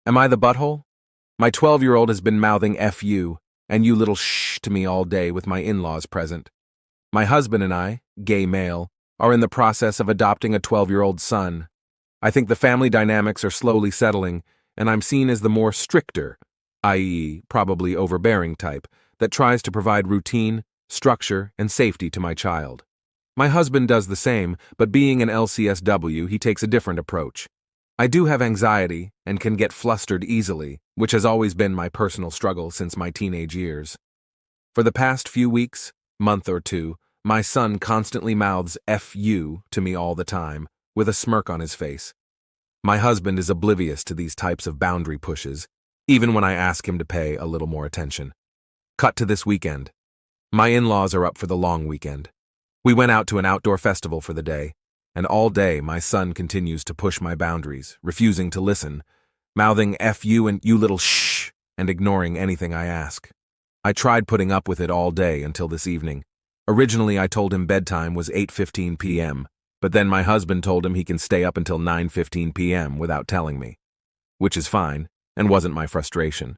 Am I the butthole? My 12-year-old has been mouthing F you and you little shh to me all day with my in-laws present. My husband and I, gay male, are in the process of adopting a 12-year-old son. I think the family dynamics are slowly settling, and I'm seen as the more stricter, i.e., probably overbearing type, that tries to provide routine, structure, and safety to my child. My husband does the same, but being an LCSW, he takes a different approach. I do have anxiety and can get flustered easily, which has always been my personal struggle since my teenage years. For the past few weeks, month or two, my son constantly mouths F you to me all the time, with a smirk on his face. My husband is oblivious to these types of boundary pushes, even when I ask him to pay a little more attention. Cut to this weekend. My in-laws are up for the long weekend. We went out to an outdoor festival for the day, and all day my son continues to push my boundaries, refusing to listen, mouthing F you and you little shh, and ignoring anything I ask. I tried putting up with it all day until this evening. Originally, I told him bedtime was 8:15 p.m., but then my husband told him he can stay up until 9:15 p.m. without telling me, which is fine, and wasn't my frustration.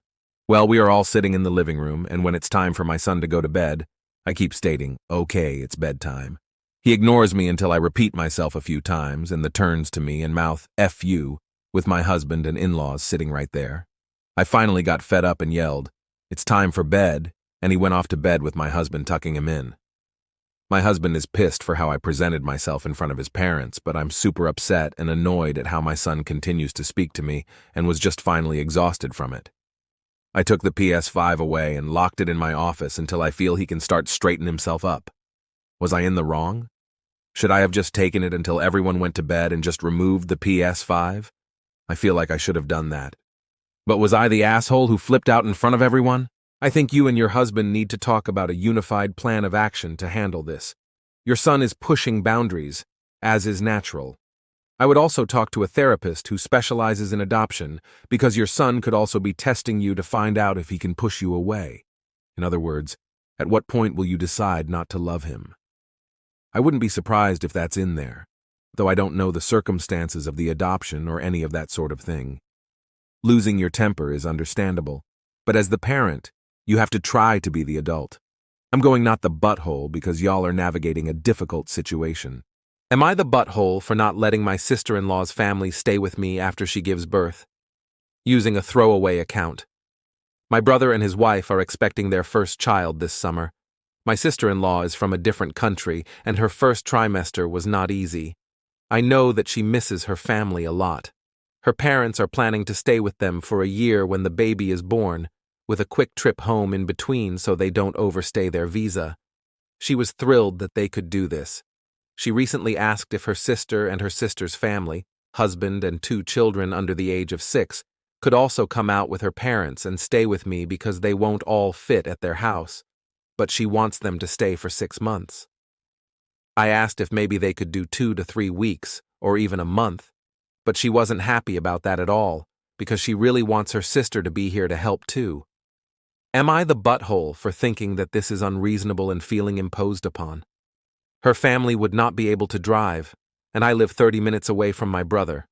Well, we are all sitting in the living room, and when it's time for my son to go to bed, I keep stating, okay, it's bedtime. He ignores me until I repeat myself a few times and then turns to me and mouth F you with my husband and in-laws sitting right there. I finally got fed up and yelled, "It's time for bed," and he went off to bed with my husband tucking him in. My husband is pissed for how I presented myself in front of his parents, but I'm super upset and annoyed at how my son continues to speak to me and was just finally exhausted from it. I took the PS5 away and locked it in my office until I feel he can start straightening himself up. Was I in the wrong? Should I have just taken it until everyone went to bed and just removed the PS5? I feel like I should have done that. But was I the asshole who flipped out in front of everyone? I think you and your husband need to talk about a unified plan of action to handle this. Your son is pushing boundaries, as is natural. I would also talk to a therapist who specializes in adoption, because your son could also be testing you to find out if he can push you away. In other words, at what point will you decide not to love him? I wouldn't be surprised if that's in there, though I don't know the circumstances of the adoption or any of that sort of thing. Losing your temper is understandable, but as the parent, you have to try to be the adult. I'm going not the butthole because y'all are navigating a difficult situation. Am I the butthole for not letting my sister-in-law's family stay with me after she gives birth? Using a throwaway account. My brother and his wife are expecting their first child this summer. My sister-in-law is from a different country, and her first trimester was not easy. I know that she misses her family a lot. Her parents are planning to stay with them for a year when the baby is born, with a quick trip home in between so they don't overstay their visa. She was thrilled that they could do this. She recently asked if her sister and her sister's family, husband and 2 children under the age of 6, could also come out with her parents and stay with me because they won't all fit at their house, but she wants them to stay for 6 months. I asked if maybe they could do 2 to 3 weeks, or even a month, but she wasn't happy about that at all, because she really wants her sister to be here to help too. Am I the butthole for thinking that this is unreasonable and feeling imposed upon? Her family would not be able to drive, and I live 30 minutes away from my brother.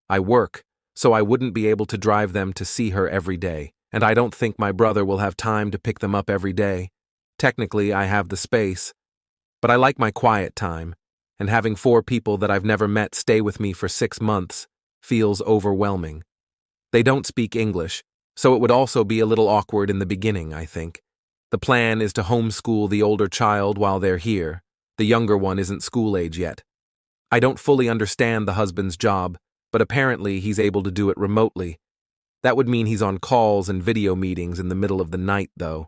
I work, so I wouldn't be able to drive them to see her every day, and I don't think my brother will have time to pick them up every day. Technically, I have the space, but I like my quiet time, and having 4 people that I've never met stay with me for 6 months feels overwhelming. They don't speak English, so it would also be a little awkward in the beginning, I think. The plan is to homeschool the older child while they're here. The younger one isn't school age yet. I don't fully understand the husband's job, but apparently he's able to do it remotely. That would mean he's on calls and video meetings in the middle of the night, though.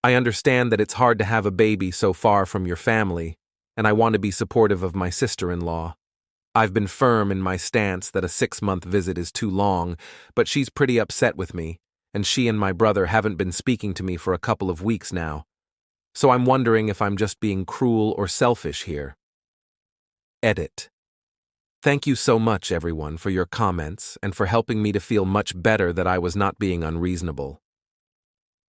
I understand that it's hard to have a baby so far from your family, and I want to be supportive of my sister-in-law. I've been firm in my stance that a 6-month visit is too long, but she's pretty upset with me, and she and my brother haven't been speaking to me for a couple of weeks now. So I'm wondering if I'm just being cruel or selfish here. Edit. Thank you so much, everyone, for your comments and for helping me to feel much better that I was not being unreasonable.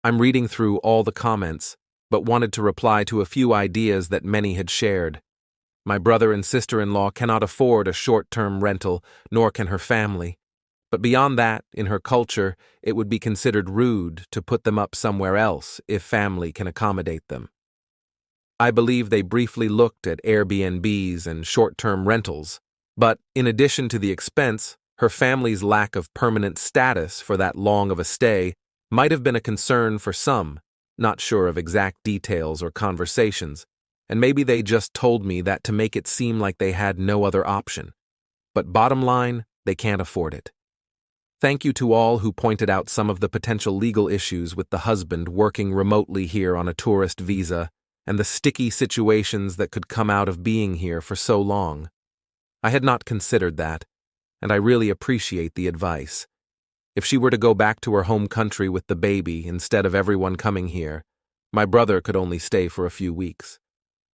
I'm reading through all the comments, but wanted to reply to a few ideas that many had shared. My brother and sister-in-law cannot afford a short-term rental, nor can her family. But beyond that, in her culture, it would be considered rude to put them up somewhere else if family can accommodate them. I believe they briefly looked at Airbnbs and short-term rentals, but in addition to the expense, her family's lack of permanent status for that long of a stay might have been a concern for some, not sure of exact details or conversations, and maybe they just told me that to make it seem like they had no other option. But bottom line, they can't afford it. Thank you to all who pointed out some of the potential legal issues with the husband working remotely here on a tourist visa and the sticky situations that could come out of being here for so long. I had not considered that, and I really appreciate the advice. If she were to go back to her home country with the baby instead of everyone coming here, my brother could only stay for a few weeks.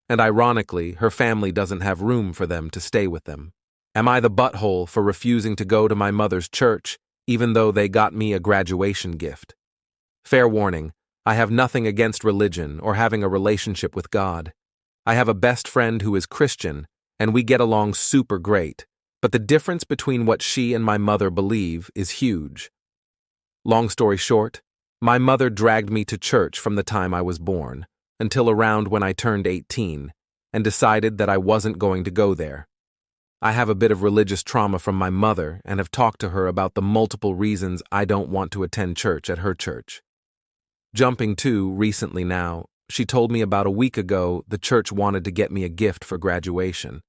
And ironically, her family doesn't have room for them to stay with them. Am I the butthole for refusing to go to my mother's church, even though they got me a graduation gift? Fair warning, I have nothing against religion or having a relationship with God. I have a best friend who is Christian, and we get along super great, but the difference between what she and my mother believe is huge. Long story short, my mother dragged me to church from the time I was born, until around when I turned 18, and decided that I wasn't going to go there. I have a bit of religious trauma from my mother and have talked to her about the multiple reasons I don't want to attend church at her church. Jumping to recently now, she told me about a week ago the church wanted to get me a gift for graduation.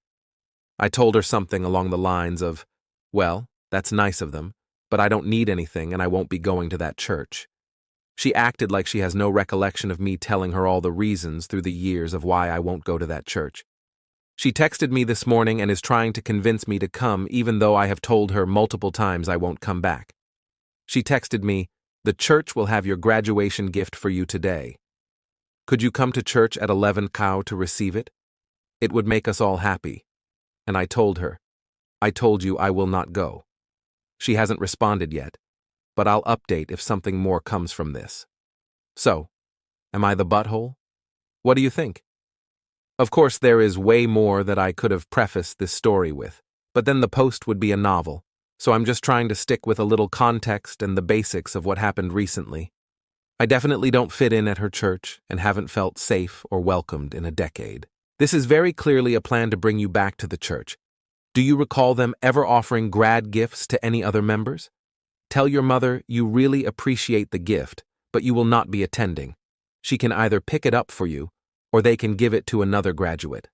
I told her something along the lines of, well, that's nice of them, but I don't need anything and I won't be going to that church. She acted like she has no recollection of me telling her all the reasons through the years of why I won't go to that church. She texted me this morning and is trying to convince me to come even though I have told her multiple times I won't come back. She texted me, "The church will have your graduation gift for you today. Could you come to church at 11 cow to receive it? It would make us all happy." And I told her, "I told you I will not go." She hasn't responded yet, but I'll update if something more comes from this. So, am I the butthole? What do you think? Of course, there is way more that I could have prefaced this story with, but then the post would be a novel, so I'm just trying to stick with a little context and the basics of what happened recently. I definitely don't fit in at her church and haven't felt safe or welcomed in a decade. This is very clearly a plan to bring you back to the church. Do you recall them ever offering grad gifts to any other members? Tell your mother you really appreciate the gift, but you will not be attending. She can either pick it up for you, or they can give it to another graduate.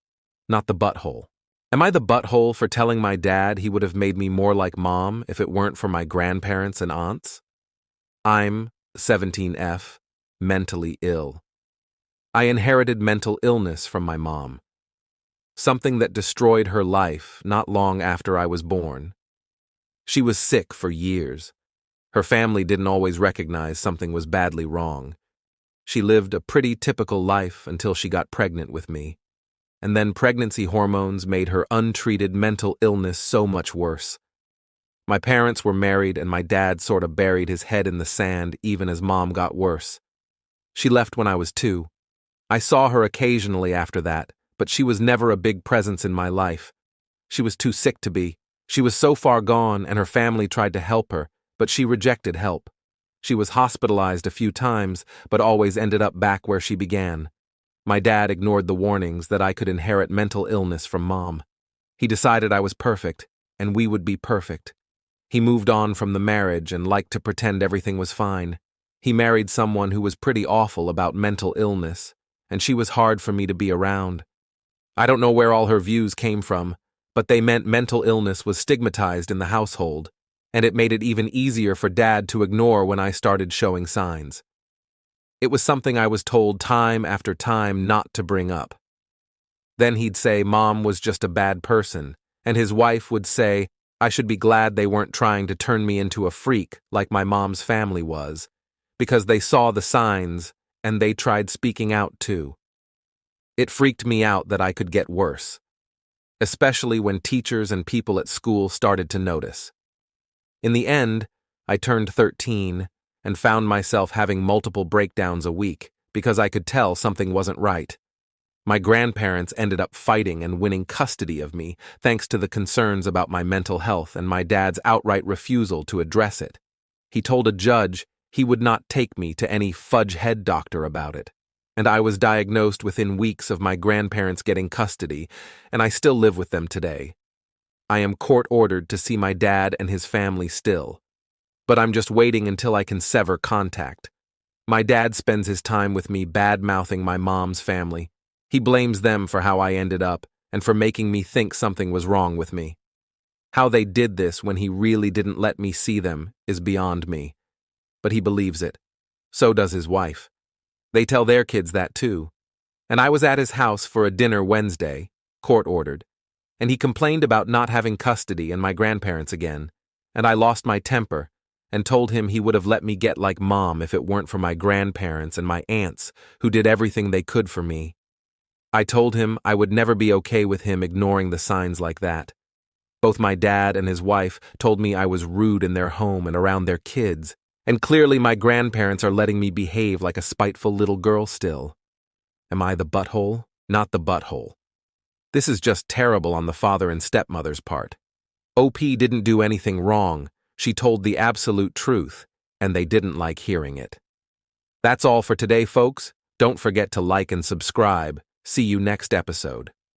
Not the butthole. Am I the butthole for telling my dad he would have made me more like mom if it weren't for my grandparents and aunts? I'm 17F, mentally ill. I inherited mental illness from my mom. Something that destroyed her life not long after I was born. She was sick for years. Her family didn't always recognize something was badly wrong. She lived a pretty typical life until she got pregnant with me. And then pregnancy hormones made her untreated mental illness so much worse. My parents were married and my dad sort of buried his head in the sand even as mom got worse. She left when I was 2. I saw her occasionally after that, but she was never a big presence in my life. She was too sick to be. She was so far gone and her family tried to help her, but she rejected help. She was hospitalized a few times, but always ended up back where she began. My dad ignored the warnings that I could inherit mental illness from mom. He decided I was perfect, and we would be perfect. He moved on from the marriage and liked to pretend everything was fine. He married someone who was pretty awful about mental illness, and she was hard for me to be around. I don't know where all her views came from, but they meant mental illness was stigmatized in the household, and it made it even easier for Dad to ignore when I started showing signs. It was something I was told time after time not to bring up. Then he'd say Mom was just a bad person, and his wife would say I should be glad they weren't trying to turn me into a freak like my mom's family was, because they saw the signs and they tried speaking out too. It freaked me out that I could get worse, especially when teachers and people at school started to notice. In the end, I turned 13 and found myself having multiple breakdowns a week because I could tell something wasn't right. My grandparents ended up fighting and winning custody of me, thanks to the concerns about my mental health and my dad's outright refusal to address it. He told a judge he would not take me to any fudge head doctor about it, and I was diagnosed within weeks of my grandparents getting custody, and I still live with them today. I am court-ordered to see my dad and his family still, but I'm just waiting until I can sever contact. My dad spends his time with me bad-mouthing my mom's family. He blames them for how I ended up and for making me think something was wrong with me. How they did this when he really didn't let me see them is beyond me. But he believes it. So does his wife. They tell their kids that too. And I was at his house for a dinner Wednesday, court-ordered, and he complained about not having custody and my grandparents again, and I lost my temper and told him he would have let me get like mom if it weren't for my grandparents and my aunts who did everything they could for me. I told him I would never be okay with him ignoring the signs like that. Both my dad and his wife told me I was rude in their home and around their kids, and clearly my grandparents are letting me behave like a spiteful little girl still. Am I the butthole? Not the butthole. This is just terrible on the father and stepmother's part. OP didn't do anything wrong. She told the absolute truth, and they didn't like hearing it. That's all for today, folks. Don't forget to like and subscribe. See you next episode.